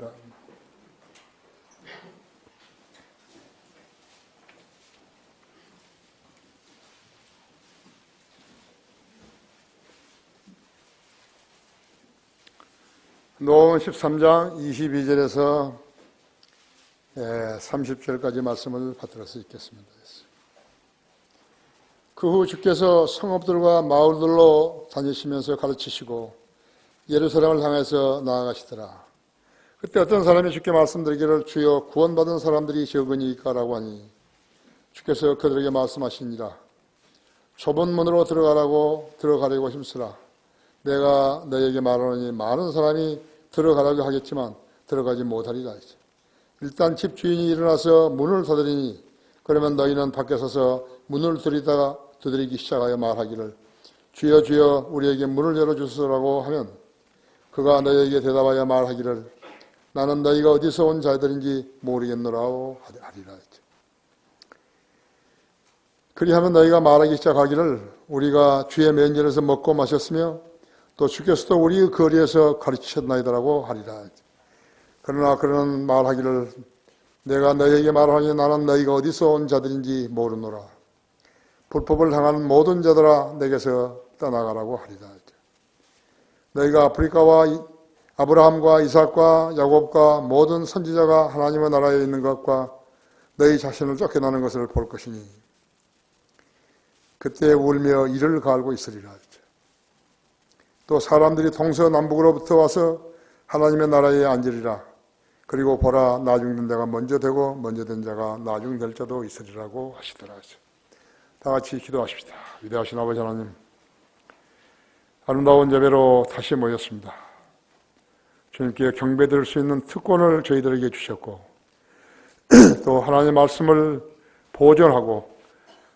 기도하겠습니다. 노음 13장 22절에서 30절까지 말씀을 받들어 수 있겠습니다. 그 후 주께서 성읍들과 마을들로 다니시면서 가르치시고 예루살렘을 향해서 나아가시더라. 그때 어떤 사람이 주께 말씀드리기를 주여 구원받은 사람들이 적으니까라고 하니 주께서 그들에게 말씀하시니라. 좁은 문으로 들어가려고 힘쓰라. 내가 너에게 말하노니 많은 사람이 들어가려고 하겠지만 들어가지 못하리라. 일단 집 주인이 일어나서 문을 닫으리니 그러면 너희는 밖에 서서 문을 두드리기 시작하여 말하기를 주여 주여 우리에게 문을 열어주소서라고 하면 그가 너희에게 대답하여 말하기를 나는 너희가 어디서 온 자들인지 모르겠노라고 하리라. 그리하면 너희가 말하기 시작하기를 우리가 주의 면전에서 먹고 마셨으며 또 주께서도 우리의 거리에서 가르치셨나이다라고 하리라. 그러나 그런 말하기를 내가 너희에게 말하니 나는 너희가 어디서 온 자들인지 모르노라. 불법을 행하는 모든 자들아 내게서 떠나가라고 하리라. 너희가 아프리카와 아브라함과 이삭과 야곱과 모든 선지자가 하나님의 나라에 있는 것과 너희 자신을 쫓겨나는 것을 볼 것이니 그때 울며 이를 갈고 있으리라. 또 사람들이 동서남북으로부터 와서 하나님의 나라에 앉으리라. 그리고 보라 나중된 자가 먼저 되고 먼저 된 자가 나중될 자도 있으리라고 하시더라. 다 같이 기도하십시다. 위대하신 아버지 하나님, 아름다운 예배로 다시 모였습니다. 주님께 경배드릴 수 있는 특권을 저희들에게 주셨고 또 하나님의 말씀을 보존하고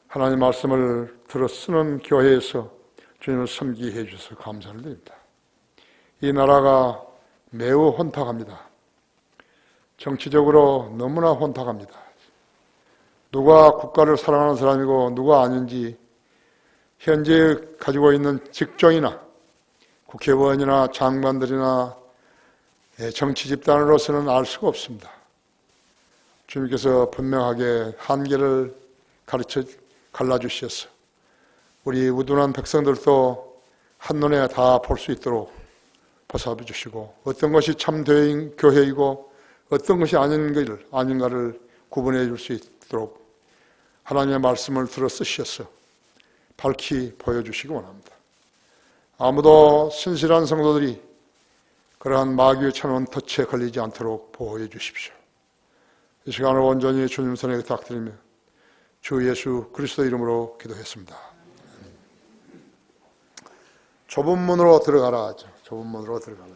하나님의 말씀을 들어 쓰는 교회에서 주님을 섬기게 해주셔서 감사를 드립니다. 이 나라가 매우 혼탁합니다. 정치적으로 너무나 혼탁합니다. 누가 국가를 사랑하는 사람이고 누가 아닌지 현재 가지고 있는 직종이나 국회의원이나 장관들이나 정치 집단으로서는 알 수가 없습니다. 주님께서 분명하게 한계를 갈라주셔서 우리 우둔한 백성들도 한눈에 다 볼 수 있도록 보살펴 주시고 어떤 것이 참 교회이고 어떤 것이 아닌가를 구분해 줄 수 있도록 하나님의 말씀을 들어 쓰셔서 밝히 보여주시기 원합니다. 아무도 신실한 성도들이 그러한 마귀의 천원 덫에 걸리지 않도록 보호해 주십시오. 이 시간을 온전히 주님 손에 부탁드리며 주 예수 그리스도 이름으로 기도했습니다. 좁은 문으로 들어가라 하죠. 좁은 문으로 들어가라.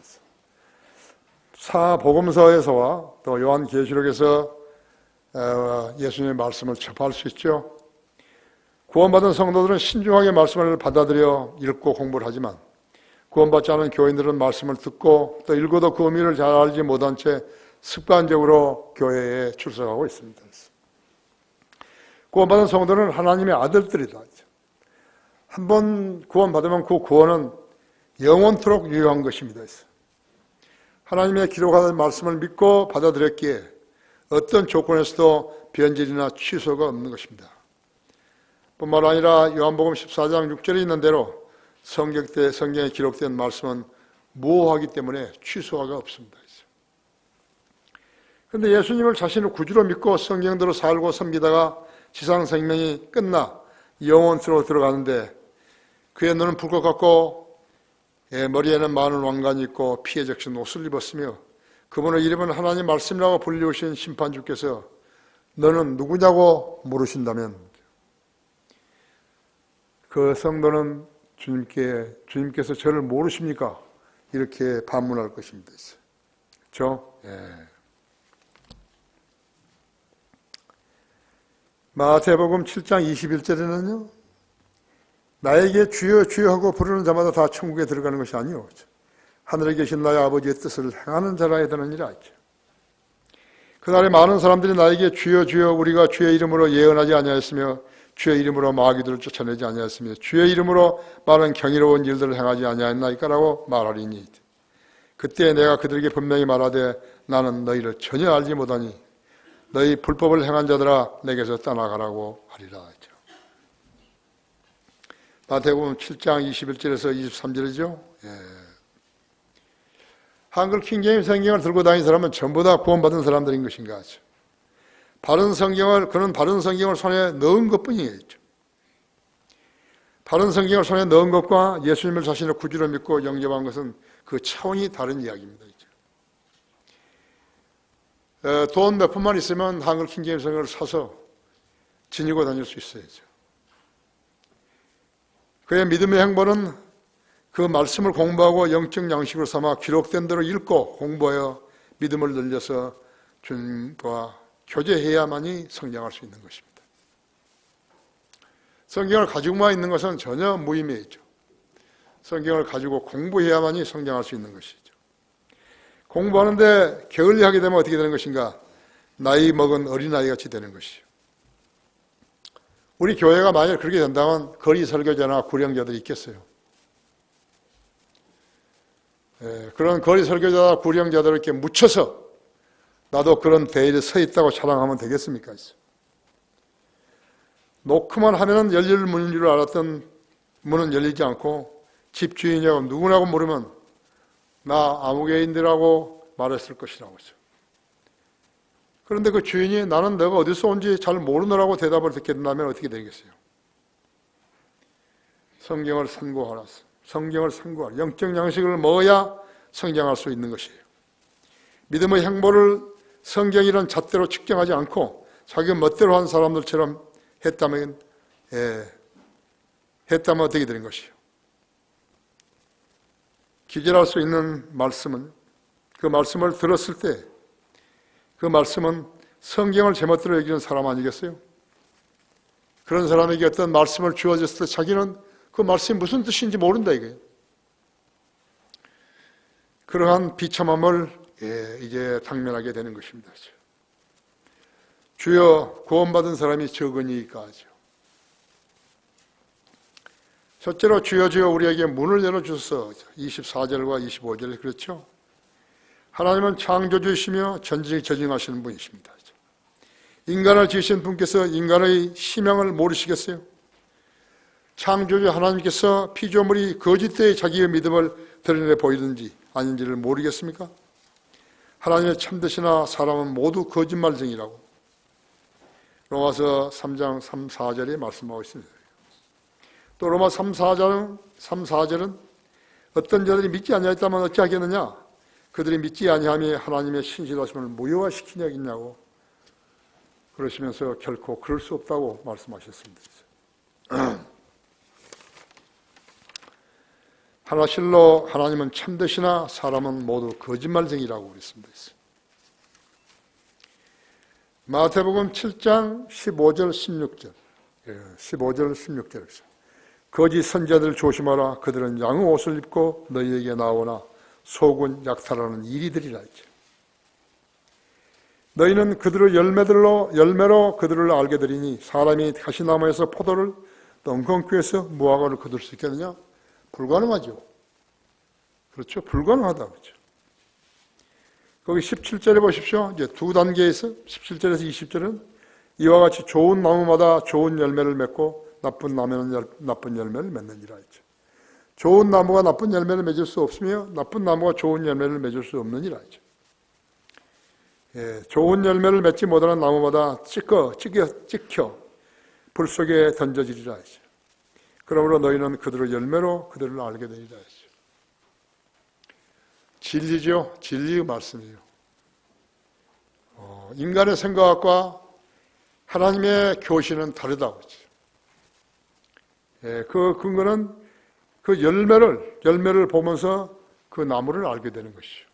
사복음서에서와 또 요한계시록에서 예수님의 말씀을 접할 수 있죠. 구원받은 성도들은 신중하게 말씀을 받아들여 읽고 공부를 하지만 구원받지 않은 교인들은 말씀을 듣고 또 읽어도 그 의미를 잘 알지 못한 채 습관적으로 교회에 출석하고 있습니다. 구원받은 성도는 하나님의 아들들이다. 한번 구원받으면 그 구원은 영원토록 유효한 것입니다. 하나님의 기록한 말씀을 믿고 받아들였기에 어떤 조건에서도 변질이나 취소가 없는 것입니다. 뿐만 아니라 요한복음 14장 6절에 있는 대로 성경에 기록된 말씀은 무효하기 때문에 취소가 없습니다. 그런데 예수님을 자신을 구주로 믿고 성경대로 살고 섬기다가 지상 생명이 끝나 영원으로 들어가는데 그의 눈은 불꽃 같고 머리에는 많은 왕관이 있고 피에 적신 옷을 입었으며 그분의 이름은 하나님 말씀이라고 불리우신 심판주께서 너는 누구냐고 물으신다면 그 성도는 주님께서 저를 모르십니까? 이렇게 반문할 것입니다. 그렇죠? 마태복음 7장 21절에는요. 나에게 주여 주여 하고 부르는 자마다 다 천국에 들어가는 것이 아니오. 하늘에 계신 나의 아버지의 뜻을 행하는 자라 해야 되느니라. 그날에 많은 사람들이 나에게 주여 주여 우리가 주의 이름으로 예언하지 아니하였으며 주의 이름으로 마귀들을 쫓아내지 아니하였으며 주의 이름으로 많은 경이로운 일들을 행하지 아니하였나이까라고 말하리니 그때 내가 그들에게 분명히 말하되 나는 너희를 전혀 알지 못하니 너희 불법을 행한 자들아 내게서 떠나가라고 하리라 했죠. 마태복음 7장 21절에서 23절이죠. 한글 킹제임 성경을 들고 다니는 사람은 전부 다 구원받은 사람들인 것인가 하죠. 그는 바른 성경을 손에 넣은 것뿐이겠죠. 바른 성경을 손에 넣은 것과 예수님을 자신의 구주로 믿고 영접한 것은 그 차원이 다른 이야기입니다. 돈 몇 푼만 있으면 한글 킹제임 성경을 사서 지니고 다닐 수 있어야죠. 그의 믿음의 행보는 그 말씀을 공부하고 영적 양식으로 삼아 기록된 대로 읽고 공부하여 믿음을 늘려서 주님과 교제해야만이 성장할 수 있는 것입니다. 성경을 가지고만 있는 것은 전혀 무의미했죠. 성경을 가지고 공부해야만이 성장할 수 있는 것이죠. 공부하는데 게을리하게 되면 어떻게 되는 것인가? 나이 먹은 어린아이같이 되는 것이죠. 우리 교회가 만약 그렇게 된다면 거리 설교자나 구령자들이 있겠어요. 그런 거리 설교자나 구령자들을 이렇게 묻혀서 나도 그런 대일에 서 있다고 자랑하면 되겠습니까? 노크만 하면 열릴 문인 줄 알았던 문은 열리지 않고 집주인이라고 누구라고 물으면 나 아무개인들하고 말했을 것이라고 했어요. 그런데 그 주인이 나는 내가 어디서 온지 잘 모르느라고 대답을 듣게 된다면 어떻게 되겠어요? 성경을 상고하라. 성경을 상고하라. 영적 양식을 먹어야 성장할 수 있는 것이에요. 믿음의 행보를 성경이란 잣대로 측정하지 않고 자기 멋대로 한 사람들처럼 했다면 어떻게 되는 것이에요? 기절할 수 있는 말씀은 그 말씀을 들었을 때 그 말씀은 성경을 제멋대로 여기는 사람 아니겠어요? 그런 사람에게 어떤 말씀을 주어졌을 때 자기는 그 말씀이 무슨 뜻인지 모른다 이거예요. 그러한 비참함을 이제 당면하게 되는 것입니다. 주여 구원받은 사람이 적으니까 하죠. 첫째로 주여 주여 우리에게 문을 열어주소서 24절과 25절 그렇죠? 하나님은 창조주이시며 전지전능하시는 분이십니다. 인간을 지으신 분께서 인간의 심형을 모르시겠어요? 창조주 하나님께서 피조물이 거짓되이 자기의 믿음을 드러내 보이든지 아닌지를 모르겠습니까? 하나님의 참되시나 사람은 모두 거짓말쟁이라고 로마서 3장 3, 4절에 말씀하고 있습니다. 또 로마 3, 4절은 어떤 자들이 믿지 아니하였다면 어찌하겠느냐? 그들이 믿지 아니함이 하나님의 신실하심을 무효화시키냐고 그러시면서 결코 그럴 수 없다고 말씀하셨습니다. 하나실로 하나님은 참되시나 사람은 모두 거짓말쟁이라고 그랬습니다. 마태복음 7장 15절 16절 15절 16절 거짓 선지자들 조심하라. 그들은 양의 옷을 입고 너희에게 나오나 속은 약탈하는 이리들이라 했죠. 너희는 그들의 열매로 그들을 알게 되리니 사람이 가시나무에서 포도를 덩컨퀴에서 무화과를 거둘 수 있겠느냐? 불가능하죠. 그렇죠? 불가능하다 그렇죠. 거기 17절에 보십시오. 이제 두 단계에서 17절에서 20절은 이와 같이 좋은 나무마다 좋은 열매를 맺고 나쁜 나무는 나쁜 열매를 맺는지라 했죠. 좋은 나무가 나쁜 열매를 맺을 수 없으며 나쁜 나무가 좋은 열매를 맺을 수 없느니라 했죠. 좋은 열매를 맺지 못하는 나무마다 찍혀 불 속에 던져지리라 했죠. 그러므로 너희는 그들의 열매로 그들을 알게 되리라 했죠. 진리죠. 진리의 말씀이에요. 인간의 생각과 하나님의 교시는 다르다고 했죠. 그 근거는 그 열매를 보면서 그 나무를 알게 되는 것이죠.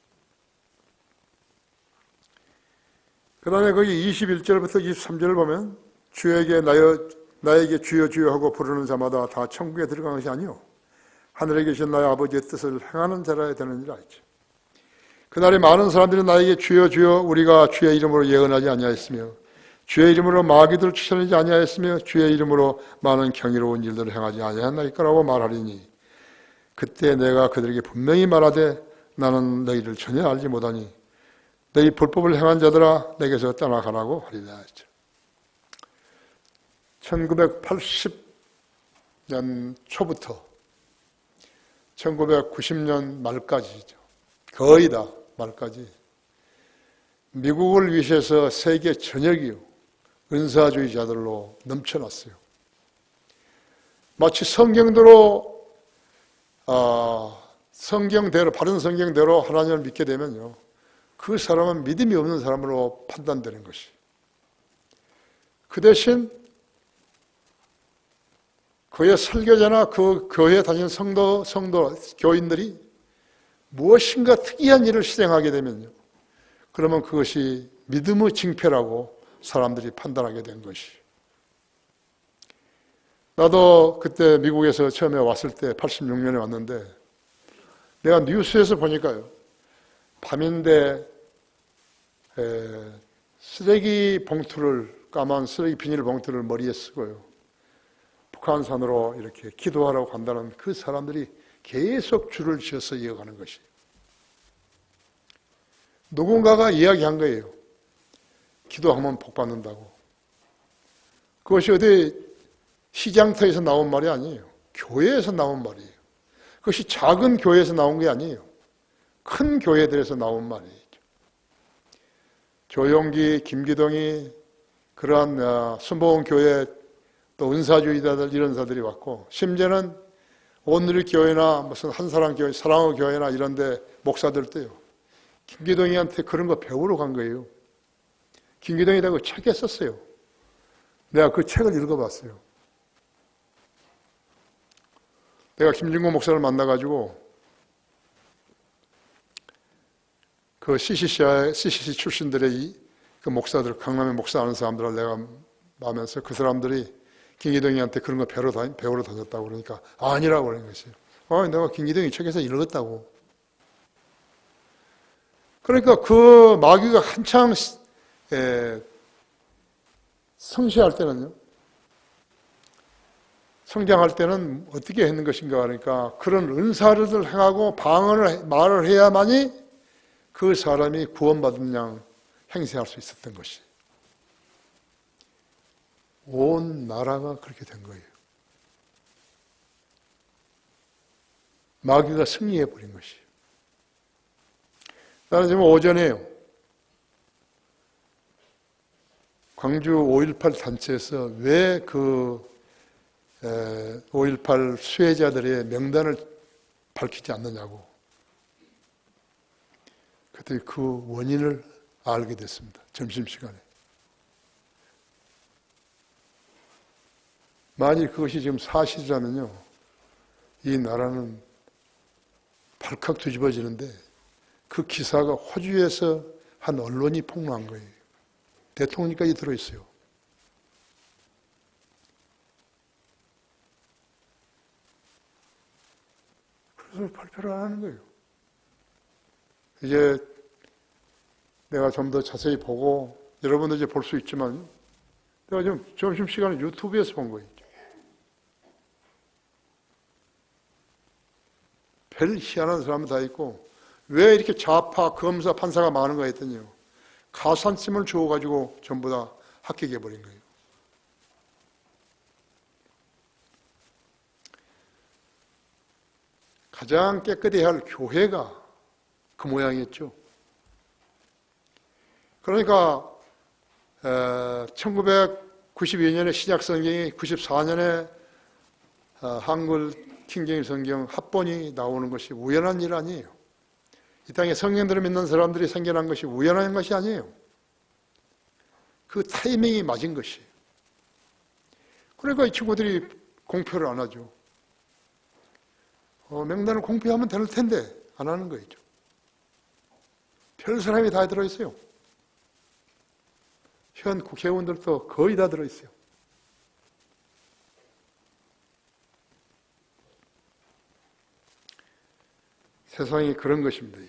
그 다음에 거기 21절부터 23절을 보면 나에게 주여 주여 하고 부르는 자마다 다 천국에 들어가는 것이 아니요 하늘에 계신 나의 아버지의 뜻을 행하는 자라 되느니라 했죠. 그날에 많은 사람들이 나에게 주여 주여 우리가 주의 이름으로 예언하지 아니하였으며 주의 이름으로 마귀들을 쫓아내지 아니하였으며 주의 이름으로 많은 경이로운 일들을 행하지 아니하였나이까라고 말하리니 그때 내가 그들에게 분명히 말하되 나는 너희를 전혀 알지 못하니 너희 불법을 행한 자들아 내게서 떠나가라고 하리라 했죠. 1980년 초부터 1990년 말까지죠. 거의 다 말까지 미국을 위시해서 세계 전역이요 은사주의자들로 넘쳐났어요. 마치 성경대로 바른 성경대로 하나님을 믿게 되면요 그 사람은 믿음이 없는 사람으로 판단되는 것이. 그 대신 그의 설교자나 그 교회에 다니는 성도 교인들이 무엇인가 특이한 일을 실행하게 되면요 그러면 그것이 믿음의 징표라고 사람들이 판단하게 된 것이. 나도 그때 미국에서 처음에 왔을 때 86년에 왔는데 내가 뉴스에서 보니까요 밤인데 쓰레기 봉투를 까만 쓰레기 비닐 봉투를 머리에 쓰고요 북한산으로 이렇게 기도하라고 간다는 그 사람들이 계속 줄을 지어서 이어가는 것이. 누군가가 이야기한 거예요. 기도하면 복 받는다고. 그것이 어디 시장터에서 나온 말이 아니에요. 교회에서 나온 말이에요. 그것이 작은 교회에서 나온 게 아니에요. 큰 교회들에서 나온 말이에요. 조용기, 김기동이 그러한 순복음교회 또 은사주의자들 이런 사들이 왔고 심지어는 온누리교회나 무슨 한사랑교회, 사랑의 교회나 이런 데 목사들도요. 김기동이한테 그런 거 배우러 간 거예요. 김기동이다 그 책에 썼어요. 내가 그 책을 읽어봤어요. 내가 김진구 목사를 만나가지고 그 CCC 출신들의 그 목사들, 강남의 목사 아는 사람들을 내가 마면서 그 사람들이 김기동이한테 그런 거 배우러 다녔다고 그러니까 아니라고 그러는 것이에요. 내가 김기동이 책에서 읽었다고. 그러니까 그 마귀가 한창 성취할 때는요. 성장할 때는 어떻게 했는 것인가 그러니까 그런 은사를 행하고 말을 해야만이 그 사람이 구원받은 양 행세할 수 있었던 것이. 온 나라가 그렇게 된 거예요. 마귀가 승리해버린 것이. 나는 지금 오전에요. 광주 5.18 단체에서 왜 그 5.18 수혜자들의 명단을 밝히지 않느냐고. 그때 그 원인을 알게 됐습니다. 점심시간에. 만일 그것이 지금 사실이라면요. 이 나라는 발칵 뒤집어지는데 그 기사가 호주에서 한 언론이 폭로한 거예요. 대통령까지 들어있어요. 그래서 발표를 안 하는 거예요. 이제 내가 좀 더 자세히 보고 여러분도 이제 볼 수 있지만 내가 지금 점심시간에 유튜브에서 본 거예요. 별 희한한 사람은 다 있고 왜 이렇게 좌파, 검사, 판사가 많은가 했더니요. 가산점을 주어가지고 전부 다 합격해버린 거예요. 가장 깨끗해야 할 교회가 그 모양이었죠. 그러니까 1992년에 신약성경이 94년에 한글 킹제임스 성경 합본이 나오는 것이 우연한 일 아니에요. 이 땅에 성경들을 믿는 사람들이 생겨난 것이 우연한 것이 아니에요. 그 타이밍이 맞은 것이에요. 그러니까 이 친구들이 공표를 안 하죠. 명단을 공표하면 될 텐데 안 하는 거죠. 별 사람이 다 들어있어요. 현 국회의원들도 거의 다 들어있어요. 세상이 그런 것입니다.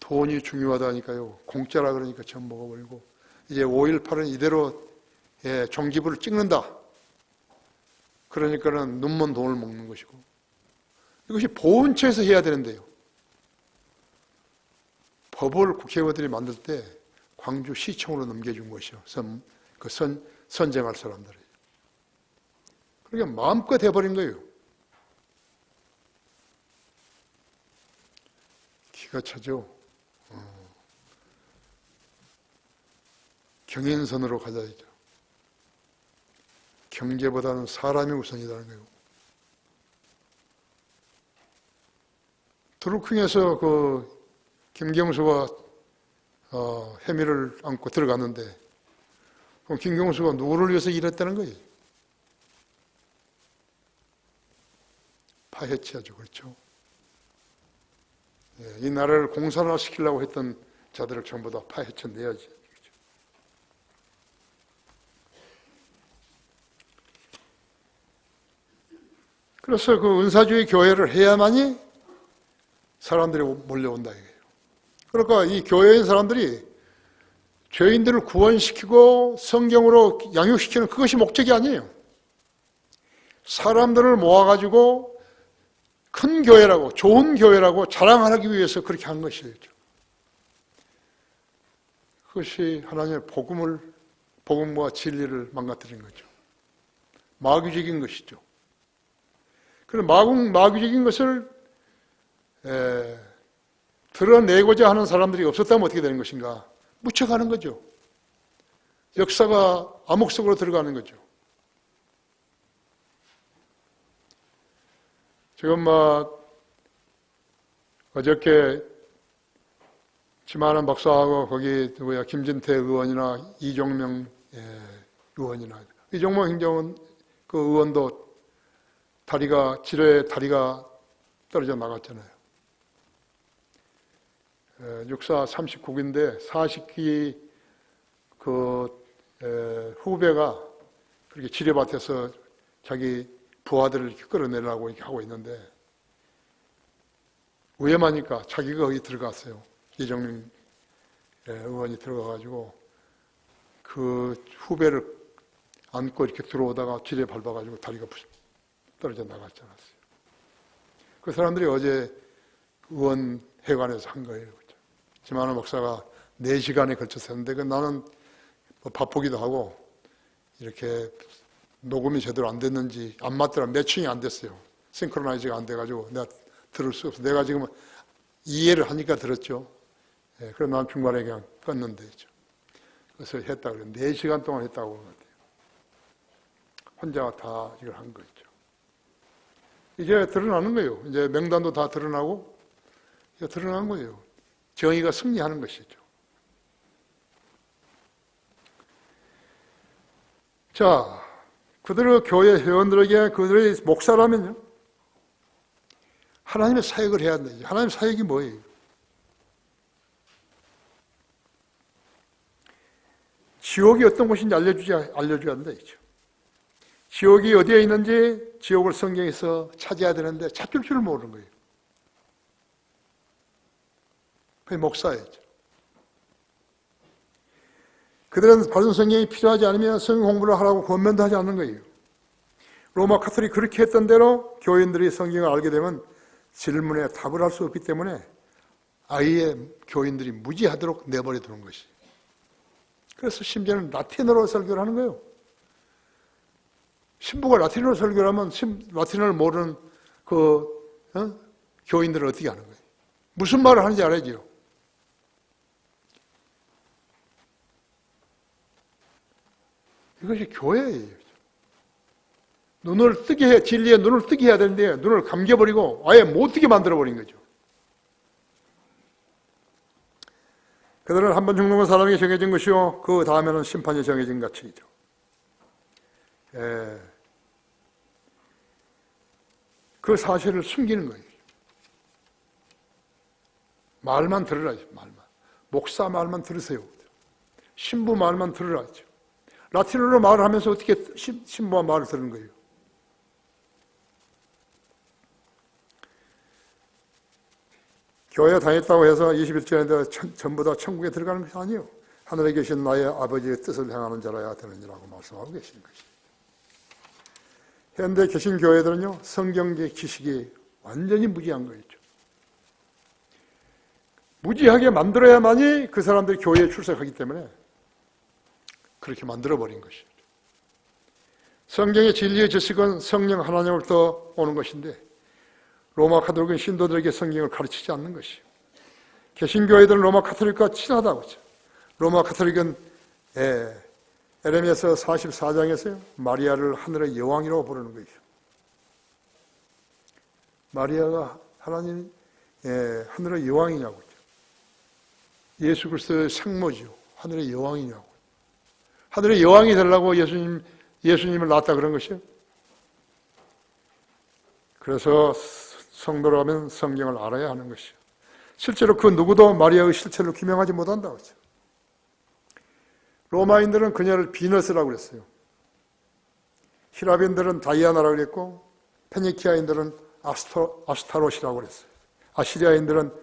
돈이 중요하다니까요. 공짜라 그러니까 전 먹어버리고 이제 5.18은 이대로 종기부를 찍는다. 그러니까는 눈먼 돈을 먹는 것이고 이것이 보훈처에서 해야 되는데요. 법을 국회의원들이 만들 때 광주시청으로 넘겨준 것이요. 선정할 사람들이. 그러니까 마음껏 해버린 거예요. 기가 차죠. 경인선으로 가자죠. 경제보다는 사람이 우선이라는 거예요. 드루킹에서 그 김경수가 혐의를 안고 들어갔는데 그럼 김경수가 누구를 위해서 일했다는 거예요? 파헤쳐야죠. 그렇죠? 예, 이 나라를 공산화시키려고 했던 자들을 전부 다 파헤쳐내야지. 그렇죠? 그래서 그 은사주의 교회를 해야만이 사람들이 몰려온다 이거예요. 그러니까 이 교회인 사람들이 죄인들을 구원시키고 성경으로 양육시키는 그것이 목적이 아니에요. 사람들을 모아가지고 큰 교회라고, 좋은 교회라고 자랑하기 위해서 그렇게 한 것이에요. 그것이 하나님의 복음과 진리를 망가뜨린 거죠. 마귀적인 것이죠. 그런 마귀적인 것을 드러내고자 하는 사람들이 없었다면 어떻게 되는 것인가? 묻혀가는 거죠. 역사가 암흑 속으로 들어가는 거죠. 지금 어저께 지만한 박사하고 거기 김진태 의원이나 이종명 의원이나 이종명 행정은 그 의원도 치료에 다리가 떨어져 나갔잖아요. 육사 39기인데 40기 후배가 그렇게 치료받아서 자기 부하들을 이렇게 끌어내려고 이렇게 하고 있는데 위험하니까 자기가 거기 들어갔어요. 이정민 의원이 들어가가지고 그 후배를 안고 이렇게 들어오다가 지뢰 밟아가지고 다리가 떨어져 나갔지 않았어요. 그 사람들이 어제 의원회관에서 한 거예요. 지만한 목사가 4시간에 걸쳐서 했는데 나는 바쁘기도 하고 이렇게 녹음이 제대로 안 됐는지 안 맞더라. 매칭이 안 됐어요. 싱크로나이즈가 안 돼가지고 내가 들을 수 없어. 내가 지금 이해를 하니까 들었죠. 그래서 난 중간에 그냥 껐는데 그래서 했다 그래. 4시간 동안 했다고 그런 것 같아요. 혼자 다 이걸 한 거죠. 이제 드러나는 거예요. 이제 명단도 다 드러나고 이제 드러난 거예요. 정의가 승리하는 것이죠. 자, 그들의 교회 회원들에게 그들의 목사라면요, 하나님의 사역을 해야 한다. 하나님의 사역이 뭐예요? 지옥이 어떤 곳인지 알려줘야 한다. 지옥이 어디에 있는지 지옥을 성경에서 찾아야 되는데 찾을 줄 모르는 거예요. 그게 목사예요. 그들은 바른 성경이 필요하지 않으면 성경 공부를 하라고 권면도 하지 않는 거예요. 로마 카톨릭이 그렇게 했던 대로 교인들이 성경을 알게 되면 질문에 답을 할 수 없기 때문에 아예 교인들이 무지하도록 내버려 두는 것이. 그래서 심지어는 라틴어로 설교를 하는 거예요. 신부가 라틴어로 설교를 하면 라틴어를 모르는 교인들은 어떻게 하는 거예요? 무슨 말을 하는지 알아야죠. 이것이 교회예요. 눈을 뜨게 해, 진리에 눈을 뜨게 해야 되는데 눈을 감겨버리고 아예 못 뜨게 만들어버린 거죠. 그들은 한 번 죽는 건 사람에게 정해진 것이요, 그 다음에는 심판이 정해진 가치이죠. 그 사실을 숨기는 거예요. 말만 들으라죠. 말만. 목사 말만 들으세요. 신부 말만 들으라죠. 라틴어로 말을 하면서 어떻게 신부와 말을 들은 거예요? 교회 다녔다고 해서 21절인데 전부 다 천국에 들어가는 것이 아니에요. 하늘에 계신 나의 아버지의 뜻을 행하는 자라야 되느니라고 말씀하고 계시는 것이에요. 현대 계신 교회들은요, 성경적 지식이 완전히 무지한 거죠. 무지하게 만들어야만이 그 사람들이 교회에 출석하기 때문에 그렇게 만들어버린 것이죠. 성경의 진리의 지식은 성령 하나님으로부터 오는 것인데 로마 가톨릭은 신도들에게 성경을 가르치지 않는 것이요. 개신교회들은 로마 가톨릭과 친하다고 하죠. 로마 가톨릭은 에레미야서 44장에서요. 마리아를 하늘의 여왕이라고 부르는 것이죠. 마리아가 하나님 하늘의 여왕이냐고 하죠. 예수 그리스도의 생모지요. 하늘의 여왕이냐고. 하늘의 여왕이 되려고 예수님을 낳았다 그런 것이요. 그래서 성도라면 성경을 알아야 하는 것이요. 실제로 그 누구도 마리아의 실체를 규명하지 못한다고 하죠. 로마인들은 그녀를 비너스라고 그랬어요. 히라빈들은 다이아나라고 그랬고 페니키아인들은 아스타롯이라고 그랬어요. 아시리아인들은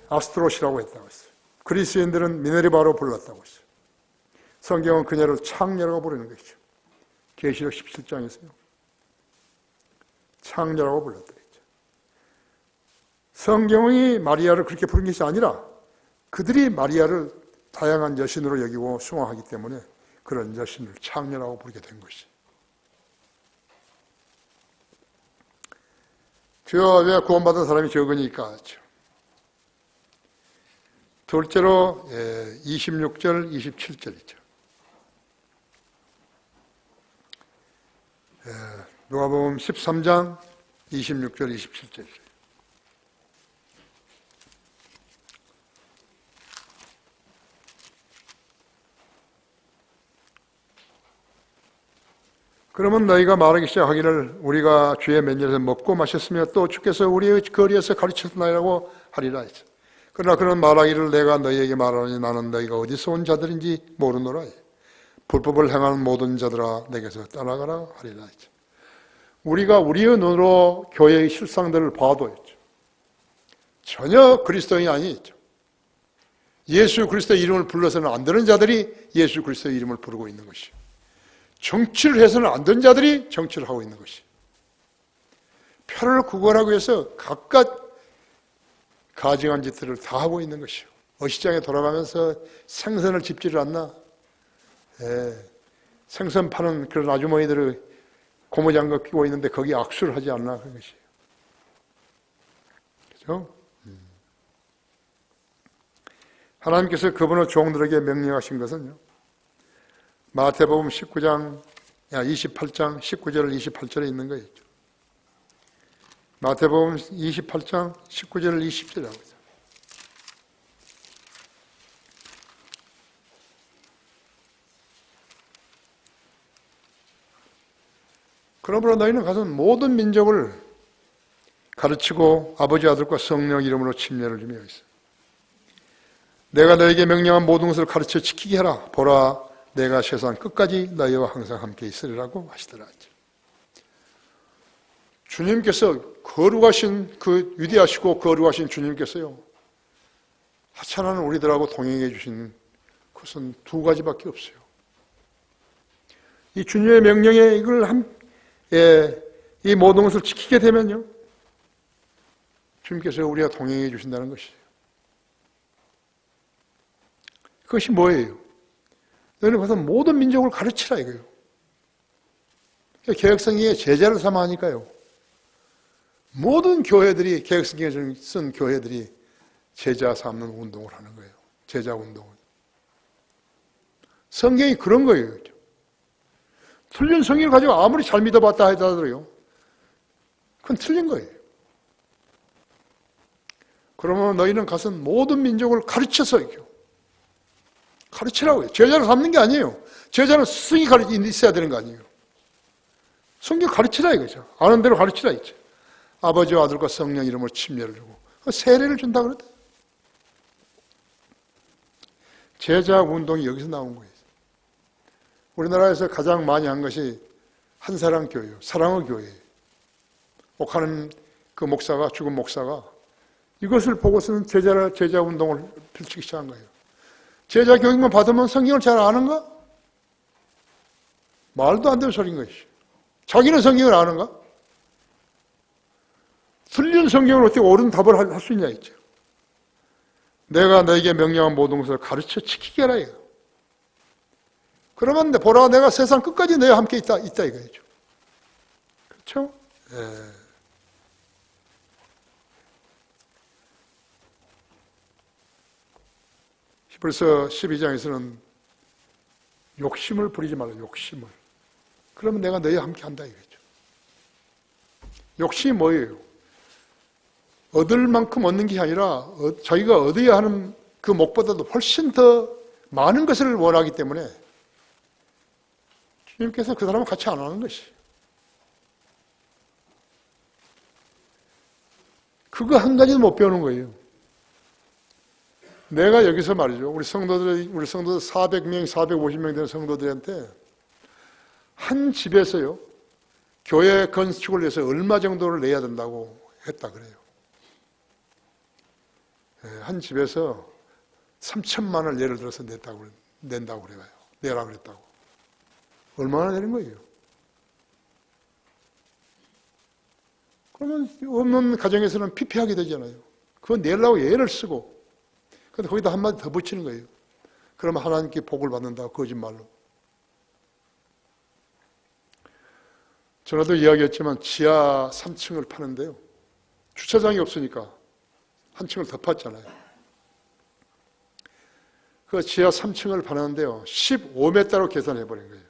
아스트롯이라고 했다고 했어요. 그리스인들은 미네르바로 불렀다고 했어요. 성경은 그녀를 창녀라고 부르는 것이죠. 계시록 17장에서요. 창녀라고 불렀다 했죠. 성경이 마리아를 그렇게 부른 것이 아니라 그들이 마리아를 다양한 여신으로 여기고 숭앙하기 때문에 그런 여신을 창녀라고 부르게 된 것이죠. 주여 왜 구원받은 사람이 적으니까 하죠. 둘째로 26절, 27절이죠. 누가복음 13장 26절, 27절이죠. 그러면 너희가 말하기 시작하기를 우리가 주의 맨전에서 먹고 마셨으며 또 주께서 우리의 거리에서 가르쳤나이라고 하리라 했죠. 그러나 그런 말하기를 내가 너희에게 말하니 나는 너희가 어디서 온 자들인지 모르노라. 불법을 행하는 모든 자들아 내게서 떠나가라 하리라 했죠. 우리가 우리의 눈으로 교회의 실상들을 봐도 했죠. 전혀 그리스도인이 아니죠. 예수 그리스도의 이름을 불러서는 안 되는 자들이 예수 그리스도의 이름을 부르고 있는 것이요. 정치를 해서는 안 되는 자들이 정치를 하고 있는 것이. 표를 구걸하고 해서 각각 가증한 짓들을 다 하고 있는 것이요. 어시장에 돌아가면서 생선을 집지를 않나? 생선 파는 그런 아주머니들을 고무장갑 끼고 있는데 거기 악수를 하지 않나? 그런 것이에요. 그죠? 하나님께서 그분의 종들에게 명령하신 것은요. 마태복음 28장 19절 28절에 있는 거예요. 마태복음 28장 19절 20절이라고 하죠. 그러므로 너희는 가서 모든 민족을 가르치고 아버지 아들과 성령 이름으로 침례를 주며 있어. 내가 너에게 명령한 모든 것을 가르쳐 지키게 하라. 보라 내가 세상 끝까지 너희와 항상 함께 있으리라고 하시더라. 주님께서 거룩하신 그 위대하시고 거룩하신 주님께서요. 하찮은 우리들하고 동행해 주신 것은 두 가지밖에 없어요. 이 주님의 명령에 이 모든 것을 지키게 되면요. 주님께서 우리와 동행해 주신다는 것이에요. 그것이 뭐예요? 너희는 가서 모든 민족을 가르치라 이거예요. 개혁성경에 제자를 삼아 하니까요. 모든 교회들이 개혁성경을 쓴 교회들이 제자 삼는 운동을 하는 거예요. 제자 운동을. 성경이 그런 거예요. 틀린 성경을 가지고 아무리 잘 믿어봤다 하더라도요. 그건 틀린 거예요. 그러면 너희는 가서 모든 민족을 가르쳐서 이겨. 가르치라고 해요. 제자를 삼는 게 아니에요. 제자는 스승이 있어야 되는 거 아니에요. 성경 가르치라 이거죠. 아는 대로 가르치라 이죠. 아버지와 아들과 성령 이름으로 침례를 주고 세례를 준다 그러대. 제자 운동이 여기서 나온 거예요. 우리나라에서 가장 많이 한 것이 한사랑 교회예요. 사랑의 교회예요. 옥하는 그 목사가 죽은 목사가 이것을 보고서는 제자 운동을 펼치기 시작한 거예요. 제자 교육만 받으면 성경을 잘 아는가? 말도 안 되는 소리인 것이죠. 자기는 성경을 아는가? 틀린 성경을 어떻게 옳은 답을 할 수 있냐 했죠. 내가 너에게 명령한 모든 것을 가르쳐 지키게 하라. 그러면 보라, 내가 세상 끝까지 너와 함께 있다 이거죠. 그렇죠? 예. 히브리서 12장에서는 욕심을 부리지 말라, 욕심을. 그러면 내가 너희와 함께 한다 이거죠. 욕심이 뭐예요? 얻을 만큼 얻는 게 아니라 자기가 얻어야 하는 그 목보다도 훨씬 더 많은 것을 원하기 때문에 주님께서 그 사람을 같이 안 하는 것이. 그거 한 가지도 못 배우는 거예요. 내가 여기서 말이죠. 우리 성도들 400명, 450명 되는 성도들한테 한 집에서요, 교회 건축을 위해서 얼마 정도를 내야 된다고 했다 그래요. 한 집에서 3천만 원을 예를 들어서 낸다고 그래요. 내라 그랬다고. 얼마나 내는 거예요? 그러면 없는 가정에서는 피폐하게 되잖아요. 그거 내려고 애를 쓰고. 근데 거기다 한마디 더 붙이는 거예요. 그러면 하나님께 복을 받는다. 거짓말로. 전에도 이야기했지만 지하 3층을 파는데요. 주차장이 없으니까 한 층을 더 팠잖아요. 그 지하 3층을 파는데요. 15m로 계산해버린 거예요.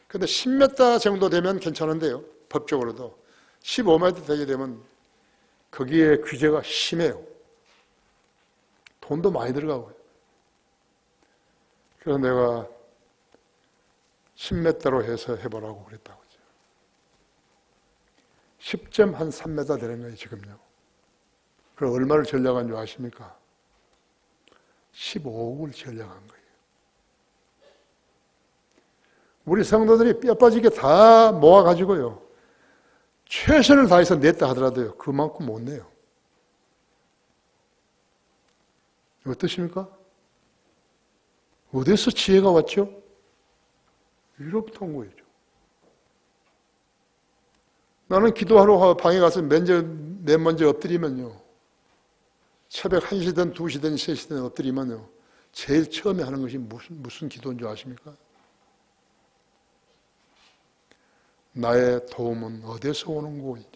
근데 10m 정도 되면 괜찮은데요. 법적으로도. 15m 되게 되면 거기에 규제가 심해요. 돈도 많이 들어가고요. 그래서 내가 10m로 해서 해보라고 그랬다고. 10.3m 되는 거예요, 지금요. 그럼 얼마를 전략한 줄 아십니까? 15억을 전략한 거예요. 우리 성도들이 뼈 빠지게 다 모아가지고요. 최선을 다해서 냈다 하더라도요. 그만큼 못 내요. 어떠십니까? 어디서 지혜가 왔죠? 위로부터 온 거죠. 나는 기도하러 방에 가서 맨 먼저 엎드리면요. 새벽 1시든 2시든 3시든 엎드리면요. 제일 처음에 하는 것이 무슨 기도인 줄 아십니까? 나의 도움은 어디서 오는 거이죠?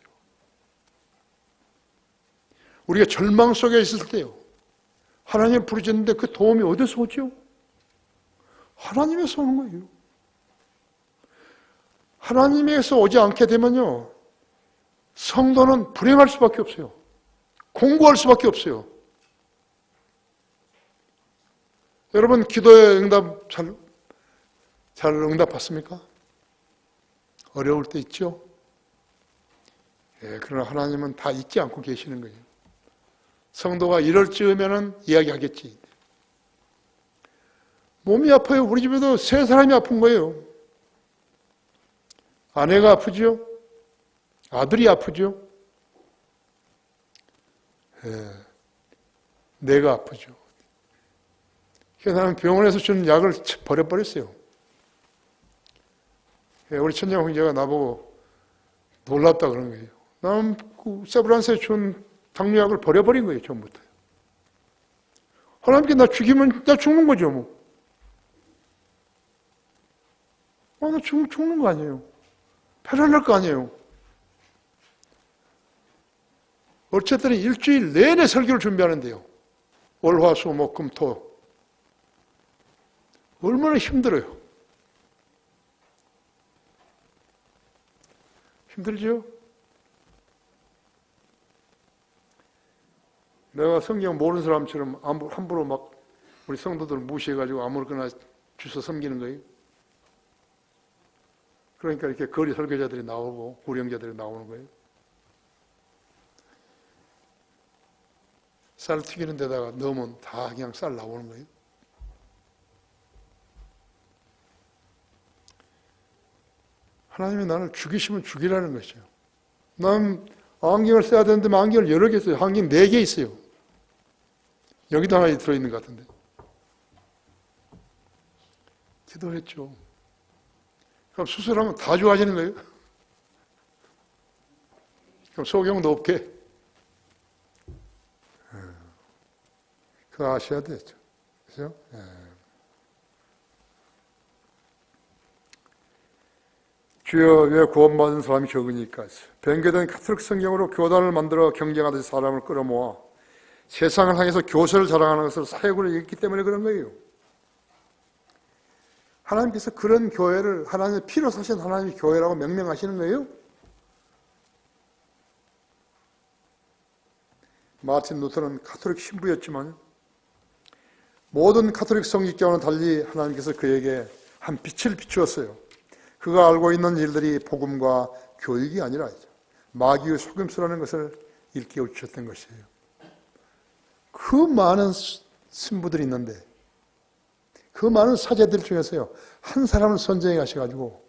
우리가 절망 속에 있을 때요. 하나님을 부르짖는데 그 도움이 어디서 오죠? 하나님에서 오는 거예요. 하나님에서 오지 않게 되면요. 성도는 불행할 수밖에 없어요. 공고할 수밖에 없어요. 여러분 기도의 응답 잘 응답 받습니까? 어려울 때 있죠? 예, 그러나 하나님은 다 잊지 않고 계시는 거예요. 성도가 이럴 즈음에는 이야기하겠지. 몸이 아파요. 우리 집에도 3사람이 아픈 거예요. 아내가 아프죠? 아들이 아프죠? 예, 내가 아프죠. 그래서 나는 병원에서 주는 약을 버려버렸어요. 예, 우리 천장 형제가 나보고 놀랍다 그런 거예요. 나는 그 세브란스에 준 당뇨약을 버려버린 거예요, 처음부터. 하나님께 나 죽이면 나 죽는 거죠, 뭐. 나 죽는 거 아니에요. 편안할 거 아니에요. 어쨌든 일주일 내내 설교를 준비하는데요. 월, 화, 수, 목, 금, 토. 얼마나 힘들어요. 힘들죠? 내가 성경 모르는 사람처럼 함부로 막 우리 성도들 무시해가지고 아무렇게나 주워 섬기는 거예요. 그러니까 이렇게 거리 설교자들이 나오고 구령자들이 나오는 거예요. 쌀 튀기는 데다가 넣으면 다 그냥 쌀 나오는 거예요. 하나님이 나를 죽이시면 죽이라는 것이죠. 난 안경을 써야 되는데 안경을 여러 개 써요. 안경 4개 있어요. 여기도 하나 들어있는 것 같은데. 기도했죠. 그럼 수술하면 다 좋아지는 거예요? 그럼 소경도 없게? 그거 아셔야 되죠. 그죠? 예. 주여 왜 구원받은 사람이 적으니까? 변개된 카톨릭 성경으로 교단을 만들어 경쟁하듯이 사람을 끌어모아 세상을 향해서 교세를 자랑하는 것을 사역으로 여겼기 때문에 그런 거예요. 하나님께서 그런 교회를 하나님의 피로 사신 하나님의 교회라고 명명하시는 거예요. 마틴 루터는 가톨릭 신부였지만 모든 가톨릭 성직자와는 달리 하나님께서 그에게 한 빛을 비추었어요. 그가 알고 있는 일들이 복음과 교육이 아니라 마귀의 속임수라는 것을 일깨워 주셨던 것이에요. 그 많은 신부들이 있는데 그 많은 사제들 중에서요 한 사람을 선정해 가셔가지고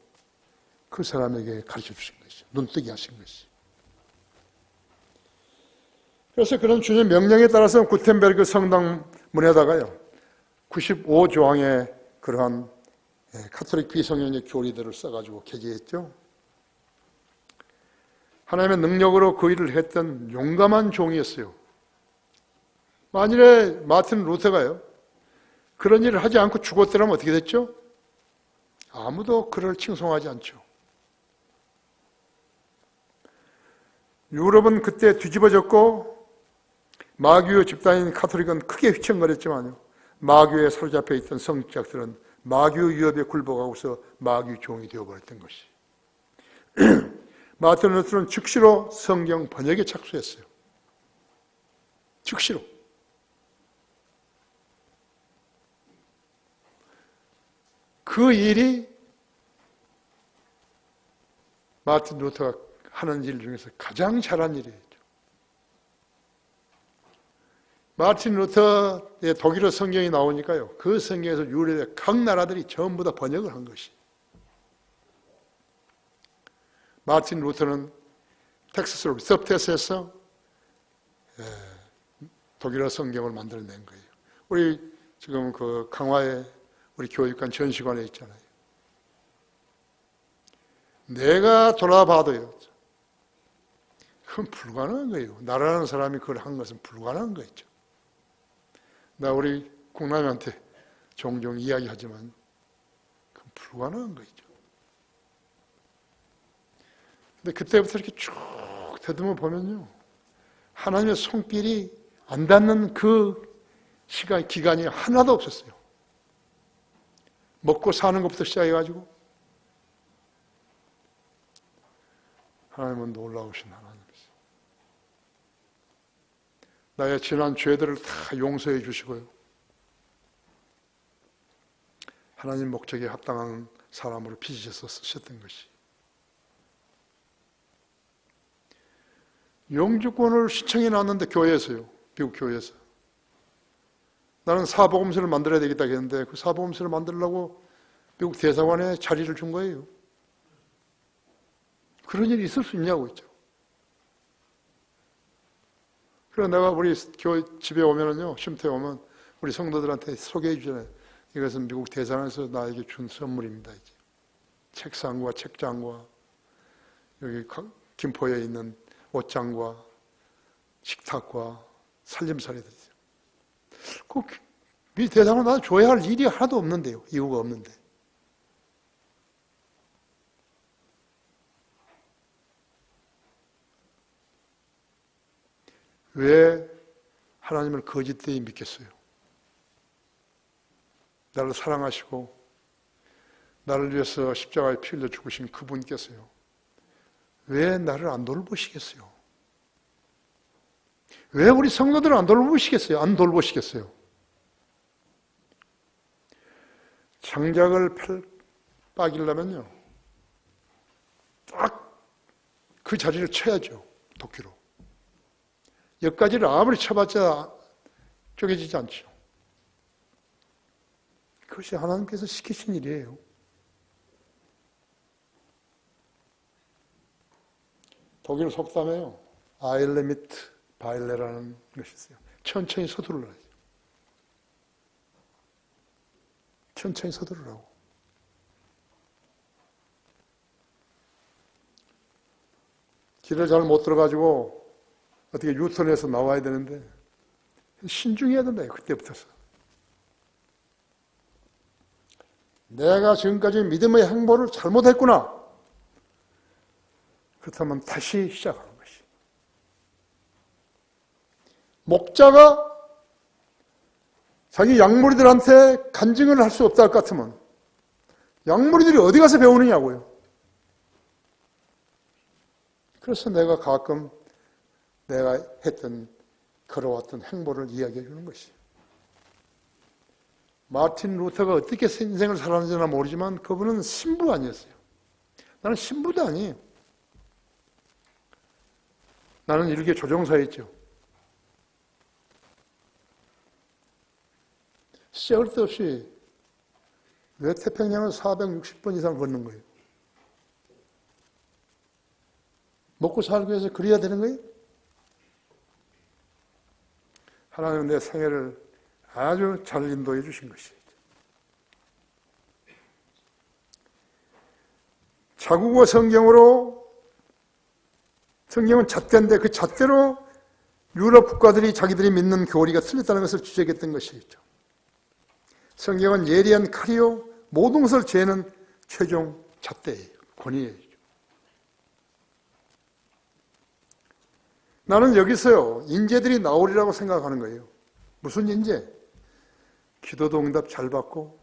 그 사람에게 가르쳐 주신 것이죠. 눈뜨게 하신 것이죠. 그래서 그런 주님의 명령에 따라서 구텐베르크 성당 문에다가요 95조항의 그러한 가톨릭 비성경적 교리들을 써가지고 게재했죠. 하나님의 능력으로 그 일을 했던 용감한 종이었어요. 만일에 마틴 루터가요 그런 일을 하지 않고 죽었더라면 어떻게 됐죠? 아무도 그를 칭송하지 않죠. 유럽은 그때 뒤집어졌고 마귀의 집단인 가톨릭은 크게 휘청거렸지만요 마귀에 사로잡혀 있던 성직자들은 마귀의 위협에 굴복하고서 마귀의 종이 되어버렸던 것이. 마틴 루터는 즉시로 성경 번역에 착수했어요. 즉시로. 그 일이 마틴 루터가 하는 일 중에서 가장 잘한 일이에요. 마틴 루터의 독일어 성경이 나오니까요. 그 성경에서 유럽의 각 나라들이 전부 다 번역을 한 것이. 마틴 루터는 텍사스 리서프테스에서 독일어 성경을 만들어낸 거예요. 우리 지금 그 강화에 우리 교육관 전시관에 있잖아요. 내가 돌아봐도요. 그건 불가능한 거예요. 나라는 사람이 그걸 한 것은 불가능한 거죠. 나 우리 국남한테 종종 이야기하지만 그건 불가능한 거죠. 근데 그때부터 이렇게 쭉 더듬어 보면요. 하나님의 손길이 안 닿는 그 기간이 하나도 없었어요. 먹고 사는 것부터 시작해가지고 하나님은 놀라우신 하나님이세요. 나의 지난 죄들을 다 용서해 주시고요. 하나님 목적에 합당한 사람으로 빚으셔서 쓰셨던 것이. 영주권을 신청해 놨는데 교회에서요. 미국 교회에서. 나는 사복음서를 만들어야 되겠다 했는데 그 사복음서를 만들려고 미국 대사관에 자리를 준 거예요. 그런 일이 있을 수 있냐고 했죠. 그래서 내가 우리 교회 집에 오면은요, 쉼터에 오면 우리 성도들한테 소개해 주잖아요. 이것은 미국 대사관에서 나에게 준 선물입니다. 이제. 책상과 책장과 여기 김포에 있는 옷장과 식탁과 살림살이들이죠. 미 대사관 나한테 줘야 할 일이 하나도 없는데요. 이유가 없는데. 왜 하나님을 거짓되이 믿겠어요? 나를 사랑하시고 나를 위해서 십자가에 피 흘려 죽으신 그분께서요. 왜 나를 안 돌보시겠어요? 왜 우리 성도들을 안 돌보시겠어요? 안 돌보시겠어요? 장작을 빠기려면요. 딱 그 자리를 쳐야죠. 도끼로. 여기까지를 아무리 쳐봤자 쪼개지지 않죠. 그것이 하나님께서 시키신 일이에요. 독일 속담에요. 아일레 미트 바일레라는 것이 있어요. 천천히 서두르라. 천천히 서두르라고. 길을 잘 못 들어가지고 어떻게 유턴해서 나와야 되는데 신중해야 된다. 그때부터서. 내가 지금까지 믿음의 행보를 잘못했구나. 그렇다면 다시 시작하는 것이. 목자가 자기 양무리들한테 간증을 할 수 없다 할 것 같으면 양무리들이 어디 가서 배우느냐고요. 그래서 내가 가끔 내가 걸어왔던 행보를 이야기해 주는 것이에요. 마틴 루터가 어떻게 인생을 살았는지는 모르지만 그분은 신부 아니었어요. 나는 신부도 아니에요. 나는 일개 조종사였죠. 시작할 데 없이 왜 태평양을 460번 이상 걷는 거예요? 먹고 살기 위해서 그래야 되는 거예요? 하나님은 내 생애를 아주 잘 인도해 주신 것이죠. 자국어 성경은 잣대인데 그 잣대로 유럽 국가들이 자기들이 믿는 교리가 틀렸다는 것을 주장했던 것이죠. 성경은 예리한 칼이요 모든 것을 재는 최종 잣대예요. 권위예요. 나는 여기서요 인재들이 나오리라고 생각하는 거예요. 무슨 인재? 기도도 응답 잘 받고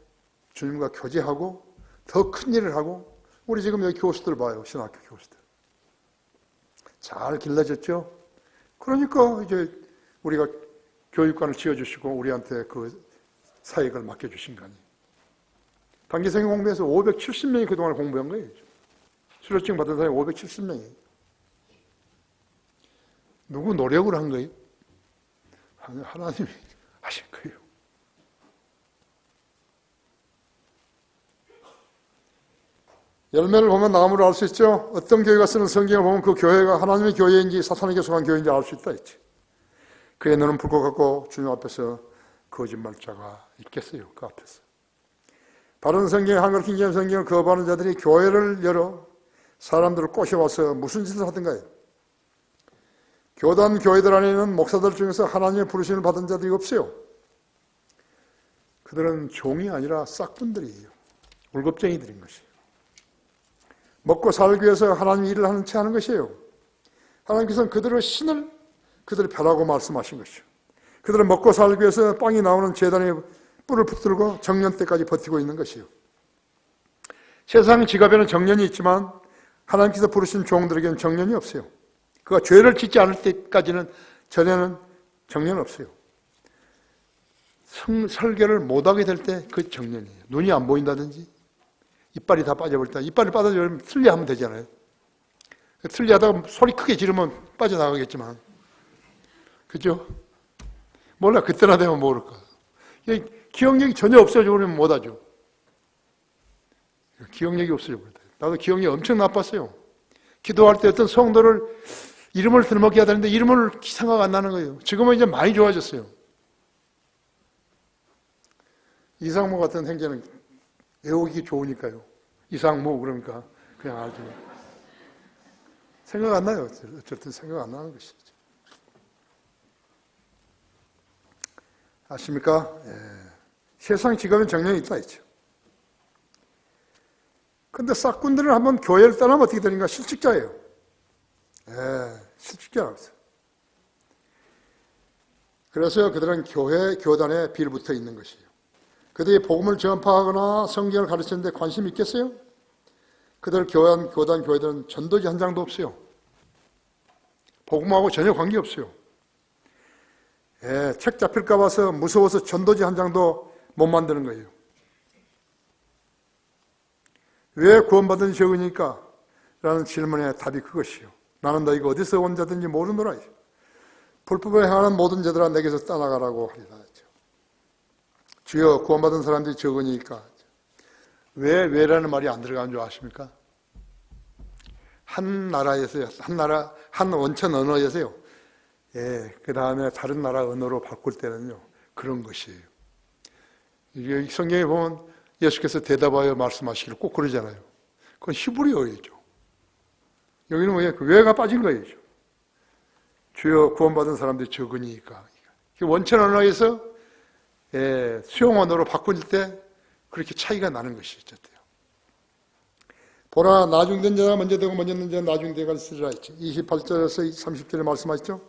주님과 교제하고 더 큰 일을 하고 우리 지금 여기 교수들 봐요. 신학교 교수들. 잘 길러졌죠? 그러니까 이제 우리가 교육관을 지어주시고 우리한테 그 사역을 맡겨주신 거 아니에요. 단기생 공부해서 570명이 그동안 공부한 거예요. 수료증 받은 사람이 570명이에요. 누구 노력을 한 거예요? 하나님이 하신 거예요. 열매를 보면 나무를 알 수 있죠. 어떤 교회가 쓰는 성경을 보면 그 교회가 하나님의 교회인지 사탄에게 속한 교회인지 알 수 있다 했지. 그의 눈은 붉고 같고 주님 앞에서 거짓말자가 있겠어요. 그 앞에서. 바른 성경, 한글 킹제임 성경을 거부하는 자들이 교회를 열어 사람들을 꼬셔와서 무슨 짓을 하던가요? 교단 교회들 안에는 목사들 중에서 하나님의 부르심을 받은 자들이 없어요. 그들은 종이 아니라 싹분들이에요. 월급쟁이들인 것이에요. 먹고 살기 위해서 하나님 일을 하는 채 하는 것이에요. 하나님께서는 그들의 신을 그들의 벼라고 말씀하신 것이죠. 그들은 먹고 살기 위해서 빵이 나오는 제단에 뿔을 붙들고 정년 때까지 버티고 있는 것이에요. 세상 지갑에는 정년이 있지만 하나님께서 부르신 종들에게는 정년이 없어요. 그가 죄를 짓지 않을 때까지는 전에는 정년 없어요. 설교를 못하게 될 때 그 정년이에요. 눈이 안 보인다든지 이빨이 다 빠져버릴 때 이빨이 빠져버리면 틀리하면 되잖아요. 틀리하다가 소리 크게 지르면 빠져나가겠지만 그죠? 몰라 그때나 되면 모를까. 기억력이 전혀 없어져 버리면 못하죠. 기억력이 없어져 버렸다. 나도 기억력이 엄청 나빴어요. 기도할 때 어떤 성도를 이름을 들먹게 해야 되는데 이름을 생각 안 나는 거예요. 지금은 이제 많이 좋아졌어요. 이상무 같은 행제는 외우기 좋으니까요. 이상무 그러니까 그냥 알죠. 생각 안 나요. 어쨌든 생각 안 나는 것이죠. 아십니까? 예. 세상 직업은 정년이 있다 했죠. 근데 싹군들은 한번 교회를 떠나면 어떻게 되는가? 실직자예요. 예, 실직자라고 했어요. 그래서 그들은 교단에 빌붙어 있는 것이에요. 그들이 복음을 전파하거나 성경을 가르치는데 관심이 있겠어요? 그들 교단 교회들은 전도지 한 장도 없어요. 복음하고 전혀 관계없어요. 예, 책 잡힐까 봐서 무서워서 전도지 한 장도 못 만드는 거예요. 왜 구원받은 적으니까? 라는 질문의 답이 그것이요. 나는 너희가 어디서 온 자든지 모르노라. 불법에 행하는 모든 자들아 내게서 떠나가라고 하리라. 주여 구원받은 사람들이 적으니까. 왜라는 말이 안 들어가는 줄 아십니까? 한 나라에서요. 한 원천 언어에서요. 예, 그 다음에 다른 나라 언어로 바꿀 때는요. 그런 것이에요. 이게 성경에 보면 예수께서 대답하여 말씀하시기를 꼭 그러잖아요. 그건 히브리어이죠. 여기는 왜가 빠진 거예요. 주여 구원받은 사람들이 적으니까. 원천 언어에서 수용 언어로 바꿀 때 그렇게 차이가 나는 것이죠. 보라, 나중된 자가 먼저 되고 먼저 있는 자가 나중되가 있으리라 했죠. 28절에서 30절에 말씀하셨죠.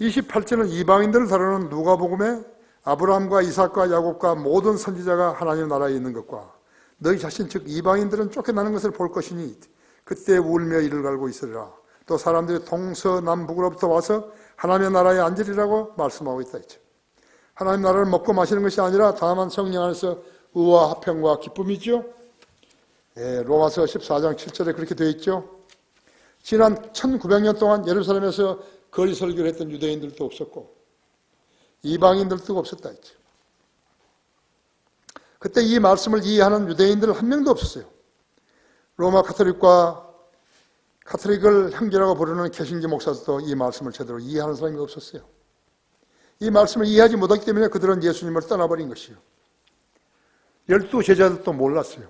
28절은 이방인들을 다루는 누가복음에 아브라함과 이삭과 야곱과 모든 선지자가 하나님 나라에 있는 것과 너희 자신 즉 이방인들은 쫓겨나는 것을 볼 것이니 그때 울며 이를 갈고 있으리라. 또 사람들이 동서남북으로부터 와서 하나님의 나라에 앉으리라고 말씀하고 있다 했죠. 하나님 나라를 먹고 마시는 것이 아니라 다만 성령 안에서 의와 화평과 기쁨이죠. 로마서 14장 7절에 그렇게 되어 있죠. 지난 1900년 동안 예루살렘에서 거리 설교를 했던 유대인들도 없었고 이방인들도 없었다 했죠. 그때 이 말씀을 이해하는 유대인들 한 명도 없었어요. 로마 카톨릭을 형제라고 부르는 개신교 목사도 이 말씀을 제대로 이해하는 사람이 없었어요. 이 말씀을 이해하지 못하기 때문에 그들은 예수님을 떠나버린 것이요. 12 제자들도 몰랐어요.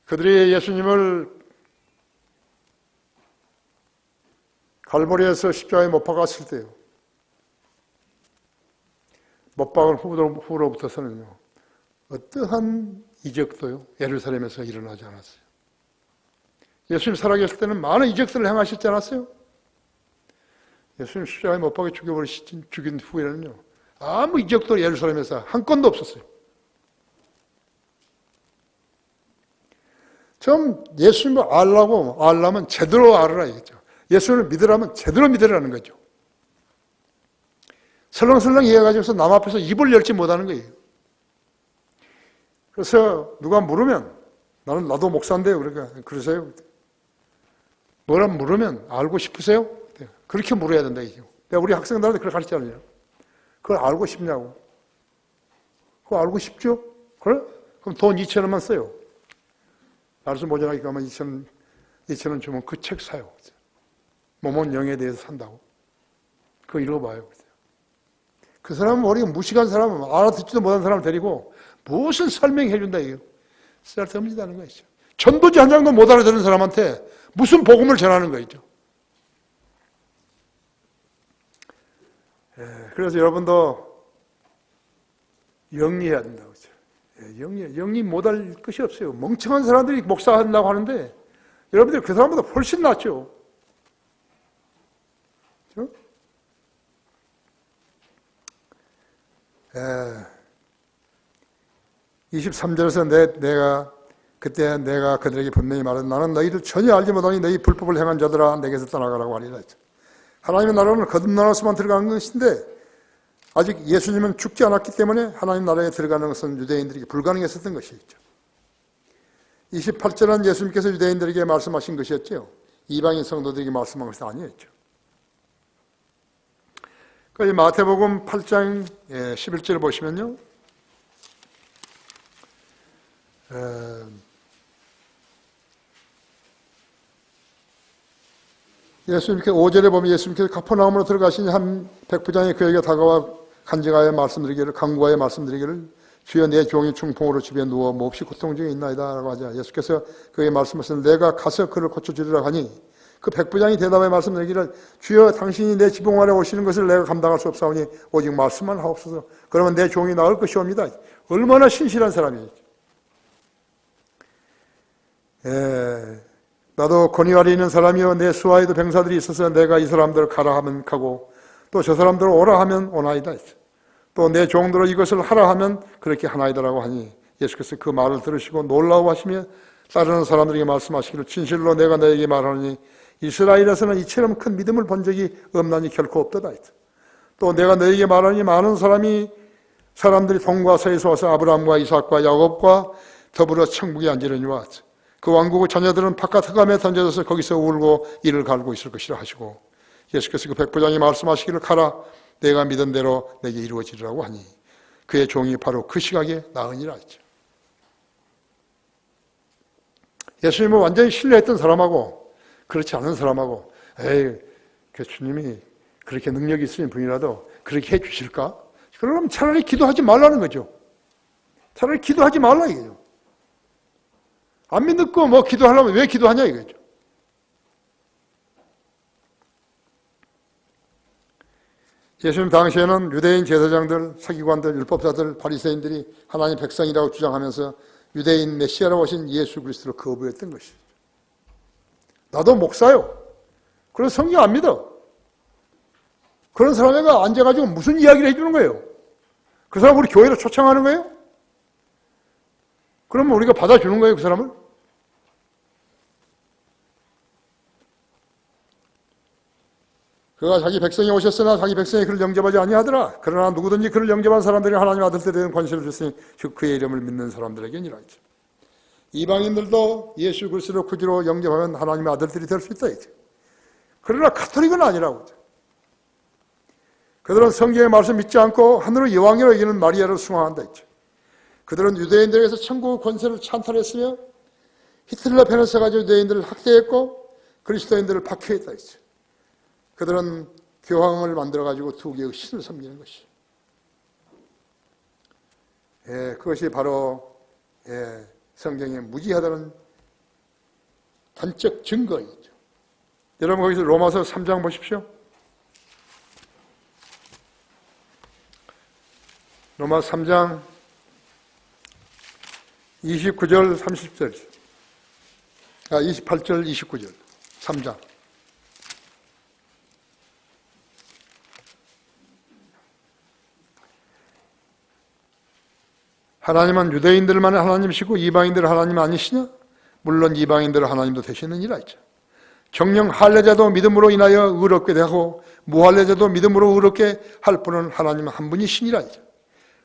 그들이 예수님을 갈보리에서 십자가에 못 박았을 때요. 못 박은 후로부터서는요. 어떠한 이적도요. 예루살렘에서 일어나지 않았어요. 예수님 살아계실 때는 많은 이적들을 행하셨지 않았어요? 예수님 십자가에 못 박아 죽인 후에는요. 아무 이적도 예루살렘에서 한 건도 없었어요. 좀 예수님을 알려면 제대로 알아라 이거죠. 예수님을 믿으라면 제대로 믿으라는 거죠. 설렁설렁 이해가지고서 남 앞에서 입을 열지 못하는 거예요. 그래서 누가 물으면 나도 목사인데요. 그러니까 그러세요? 뭐라 물으면 알고 싶으세요? 그렇게 물어야 된다 이죠. 내가 우리 학생들한테 그렇게 가르치잖아요. 그걸 알고 싶냐고. 그거 알고 싶죠? 그래? 그럼 돈 2,000원만 써요. 알수 모자라니까 2,000원 주면 그 책 사요. 몸은 영에 대해서 산다고. 그거 읽어봐요. 그 사람은 머리가 무식한 사람은 알아듣지도 못한 사람을 데리고 무슨 설명해 준다 이거. 쓸데없는 것이죠. 전도지 한 장도 못 알아듣는 사람한테 무슨 복음을 전하는 거죠. 그래서 여러분도 영리해야 된다고 그죠. 영리 못할 것이 없어요. 멍청한 사람들이 목사한다고 하는데 여러분들 그 사람보다 훨씬 낫죠. 그렇죠? 23절에서 내가 그들에게 분명히 말한 나는 너희를 전혀 알지 못하니 너희 불법을 행한 자들아 내게서 떠나가라고 하리라. 하나님의 나라는 거듭나서만 들어가는 것인데 아직 예수님은 죽지 않았기 때문에 하나님 나라에 들어가는 것은 유대인들에게 불가능했었던 것이죠. 28절은 예수님께서 유대인들에게 말씀하신 것이었죠. 이방인 성도들에게 말씀한 것이 아니었죠. 마태복음 8장 11절을 보시면요. 예수님께 5절에 보면 예수님께서 가퍼나움으로 들어가시니 한 백부장이 그에게 다가와 간증하여 말씀드리기를 간구하여 말씀드리기를 주여 내 종이 중풍으로 집에 누워 몹시 고통 중에 있나이다 라고 하자 예수께서 그에게 말씀하시는 내가 가서 그를 고쳐주리라 하니 그 백부장이 대답하여 말씀드리기를 주여 당신이 내 지붕 아래 오시는 것을 내가 감당할 수 없사오니 오직 말씀만 하옵소서 그러면 내 종이 나을 것이옵니다. 얼마나 신실한 사람이죠. 나도 권위 아래 있는 사람이요 내 수하에도 병사들이 있어서 내가 이 사람들을 가라 하면 가고 또 저 사람들을 오라 하면 오나이다. 또 내 종들로 이것을 하라 하면 그렇게 하나이다라고 하니 예수께서 그 말을 들으시고 놀라워하시며 따르는 사람들에게 말씀하시기를 진실로 내가 너에게 말하노니 이스라엘에서는 이처럼 큰 믿음을 본 적이 없나니 결코 없도다. 또 내가 너에게 말하니 많은 사람들이 동과 서에서 와서 아브라함과 이삭과 야곱과 더불어 천국에 앉으려니와 그 왕국의 자녀들은 바깥 흑암에 던져져서 거기서 울고 이를 갈고 있을 것이라 하시고 예수께서 그 백부장이 말씀하시기를 가라 내가 믿은 대로 내게 이루어지리라고 하니 그의 종이 바로 그 시각에 나으니라 했죠. 예수님을 완전히 신뢰했던 사람하고 그렇지 않은 사람하고 그 주님이 그렇게 능력이 있으신 분이라도 그렇게 해 주실까? 그러면 차라리 기도하지 말라는 거죠. 차라리 기도하지 말라 이거죠. 안 믿고 뭐 기도하려면 왜 기도하냐 이거죠. 예수님 당시에는 유대인 제사장들, 서기관들, 율법자들, 바리새인들이 하나님 백성이라고 주장하면서 유대인 메시아라고 하신 예수 그리스도를 거부했던 것이죠. 나도 목사요. 그런 성경 안 믿어. 그런 사람에게 앉아가지고 무슨 이야기를 해주는 거예요? 그 사람 우리 교회로 초청하는 거예요? 그러면 우리가 받아주는 거예요, 그 사람을? 그가 자기 백성이 오셨으나 자기 백성이 그를 영접하지 아니하더라. 그러나 누구든지 그를 영접한 사람들이 하나님 아들들에 대한 권세를 줬으니 즉 그의 이름을 믿는 사람들에게니라. 이방인들도 예수 그리스도를 구주로 영접하면 하나님의 아들들이 될 수 있다. 그러나 가톨릭은 아니라고. 그들은 성경의 말씀 믿지 않고 하늘의 여왕이라고 여기는 마리아를 숭앙한다. 그들은 유대인들에게서 천국의 권세를 찬탈했으며 히틀러 편을 써가지고 유대인들을 학대했고 그리스도인들을 박해했다. 그들은 교황을 만들어가지고 두 개의 신을 섬기는 것이. 그것이 바로 성경에 무지하다는 단적 증거이죠. 여러분 거기서 로마서 3장 보십시오. 로마서 3장 29절 30절 28절 29절 3장. 하나님은 유대인들만의 하나님이시고 이방인들의 하나님 아니시냐? 물론 이방인들의 하나님도 되시느니라 했죠. 정녕 할례자도 믿음으로 인하여 의롭게 되고 무할례자도 믿음으로 의롭게 할 분은 하나님 한 분이시니라 했죠.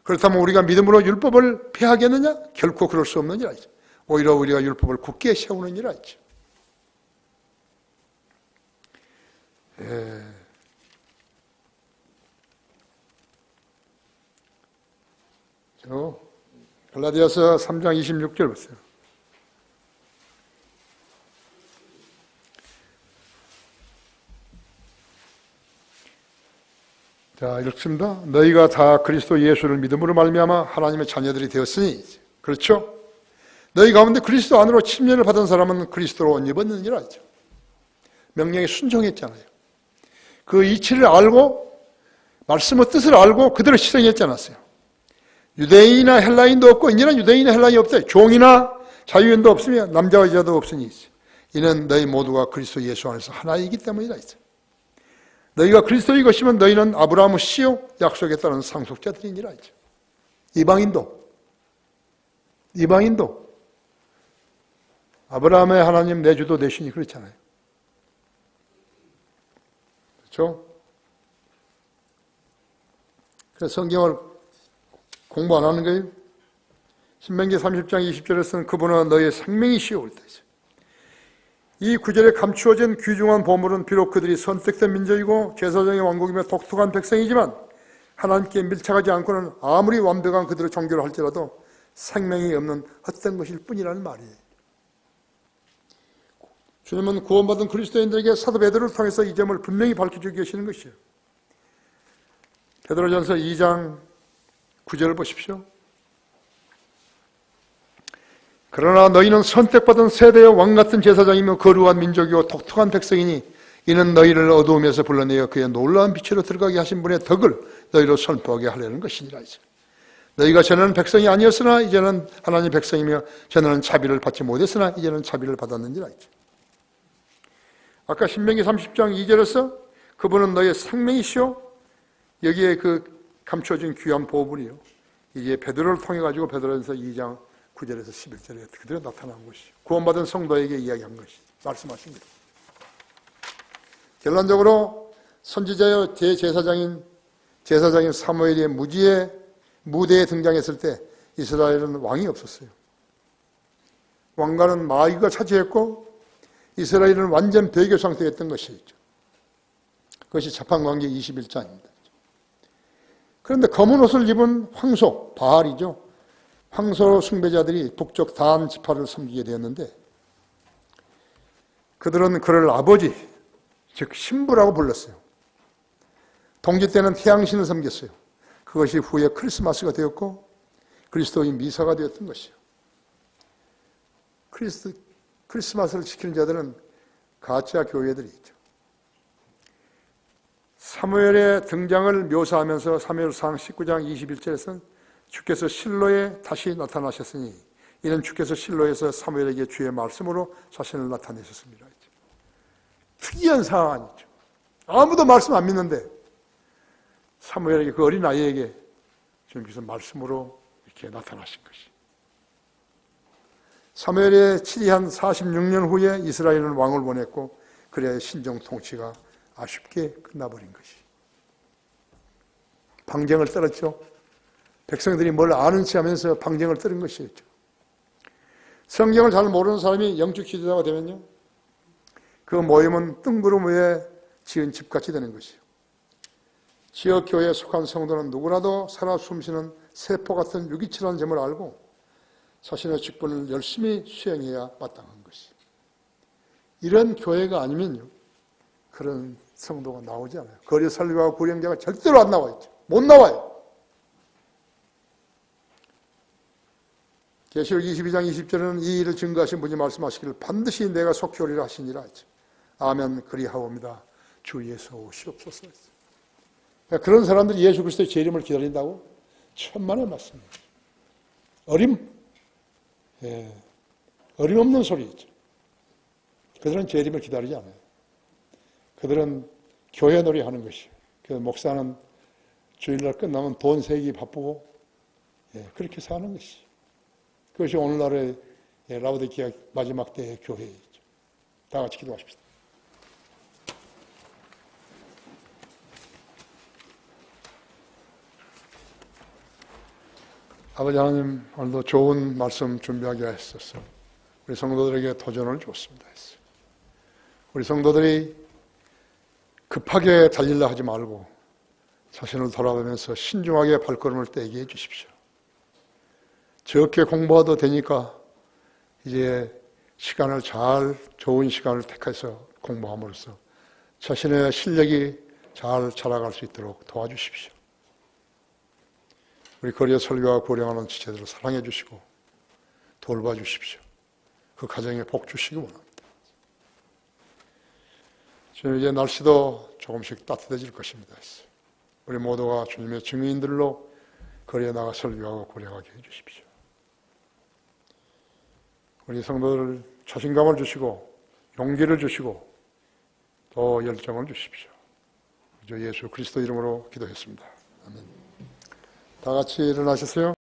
그렇다면 우리가 믿음으로 율법을 폐하겠느냐? 결코 그럴 수 없느니라 했죠. 오히려 우리가 율법을 굳게 세우느니라 했죠. 갈라디아서 3장 26절 보세요. 자, 읽습니다. 너희가 다 그리스도 예수를 믿음으로 말미암아 하나님의 자녀들이 되었으니, 그렇죠? 너희 가운데 그리스도 안으로 침례를 받은 사람은 그리스도로 옷 입었느니라 했죠. 명령에 순종했잖아요. 그 이치를 알고 말씀의 뜻을 알고 그대로 실행했지 않았어요. 유대인이나 헬라인도 없고 이제는 유대인이나 헬라인이 없어요. 종이나 자유인도 없으며 남자와 여자도 없으니 이는 너희 모두가 그리스도 예수 안에서 하나이기 때문이라 했어요. 너희가 그리스도의 것이면 너희는 아브라함의 씨요 약속에 따른 상속자들이니라 했죠. 이방인도 아브라함의 하나님 내 주도 되시니 그렇잖아요. 그렇죠? 그래서 성경을 공부 안 하는 거예요? 신명기 30장 20절에서는 그분은 너희의 생명이시오 올 때죠. 이 구절에 감추어진 귀중한 보물은 비록 그들이 선택된 민족이고 제사장의 왕국이며 독특한 백성이지만 하나님께 밀착하지 않고는 아무리 완벽한 그들의 종교를 할지라도 생명이 없는 헛된 것일 뿐이라는 말이에요. 주님은 구원받은 그리스도인들에게 사도 베드로를 통해서 이 점을 분명히 밝혀주고 계시는 것이에요. 베드로전서 2장 9절을 보십시오. 그러나 너희는 선택받은 세대의 왕같은 제사장이며 거룩한 민족이고 독특한 백성이니 이는 너희를 어두움에서 불러내어 그의 놀라운 빛으로 들어가게 하신 분의 덕을 너희로 선포하게 하려는 것이니라. 너희가 전에는 백성이 아니었으나 이제는 하나님 백성이며 전에는 자비를 받지 못했으나 이제는 자비를 받았느니라. 아까 신명기 30장 2절에서 그분은 너희의 생명이시오. 여기에 그 감춰진 귀한 보물이요. 이게 베드로를 통해 가지고 베드로전서 2장 9절에서 11절에 그대로 나타난 것이죠. 구원받은 성도에게 이야기한 것이 말씀하십니다. 결론적으로 선지자여 대제사장인 사무엘이 무대에 등장했을 때 이스라엘은 왕이 없었어요. 왕가는 마귀가 차지했고 이스라엘은 완전 배교 상태였던 것이죠. 그것이 자판관계 21장입니다. 그런데 검은 옷을 입은 황소, 바알이죠. 황소 숭배자들이 북쪽 단 지파를 섬기게 되었는데 그들은 그를 아버지, 즉 신부라고 불렀어요. 동지 때는 태양신을 섬겼어요. 그것이 후에 크리스마스가 되었고 그리스도의 미사가 되었던 것이에요. 크리스마스를 지키는 자들은 가짜 교회들이 있죠. 사무엘의 등장을 묘사하면서 사무엘상 19장 21절에서는 주께서 실로에 다시 나타나셨으니 이는 주께서 실로에서 사무엘에게 주의 말씀으로 자신을 나타내셨습니다. 특이한 상황이죠. 아무도 말씀 안 믿는데 사무엘에게, 그 어린 아이에게 주님께서 말씀으로 이렇게 나타나신 것이. 사무엘의 치리한 46년 후에 이스라엘은 왕을 보냈고 그래야 신정 통치가 아쉽게 끝나버린 것이. 방정을 떨었죠. 백성들이 뭘 아는지 하면서 방정을 떨은 것이었죠. 성경을 잘 모르는 사람이 영적 지도자가 되면요, 그 모임은 뜬구름 위에 지은 집같이 되는 것이요. 지역 교회에 속한 성도는 누구라도 살아 숨쉬는 세포 같은 유기체라는 점을 알고 자신의 직분을 열심히 수행해야 마땅한 것이. 이런 교회가 아니면요, 그런 성도가 나오지 않아요. 거리 설교와 구령자가 절대로 안 나와 있죠. 못 나와요. 계시록 22장 20절에는 이 일을 증거하신 분이 말씀하시기를 반드시 내가 속히 오리라 하시니라 했죠. 아멘 그리하옵니다. 주 예수 오시옵소서 했어요. 그러니까 그런 사람들이 예수 그리스도의 재림을 기다린다고? 천만의 말씀입니다. 어림없는 소리죠. 그들은 재림을 기다리지 않아요. 그들은 교회 놀이 하는 것이에요. 그 목사는 주일날 끝나면 돈 세기 바쁘고, 그렇게 사는 것이에요. 그것이 오늘날의 라오디게아 마지막 때의 교회이죠. 다 같이 기도하십시다. 아버지 하나님, 오늘도 좋은 말씀 준비하게 하셔서 우리 성도들에게 도전을 줬습니다. 우리 성도들이 급하게 달리려 하지 말고 자신을 돌아보면서 신중하게 발걸음을 떼게 해 주십시오. 적게 공부해도 되니까 이제 시간을 좋은 시간을 택해서 공부함으로써 자신의 실력이 잘 자라갈 수 있도록 도와주십시오. 우리 거리에 설교와 고령하는 지체들을 사랑해 주시고 돌봐 주십시오. 그 가정에 복 주시기 원합니다. 지금 이제 날씨도 조금씩 따뜻해질 것입니다. 우리 모두가 주님의 증인들로 거리에 나가 설교하고 고령하게 해 주십시오. 우리 성도들 자신감을 주시고 용기를 주시고 더 열정을 주십시오. 주 예수 그리스도 이름으로 기도했습니다. 아멘. 다 같이 일어나셨어요?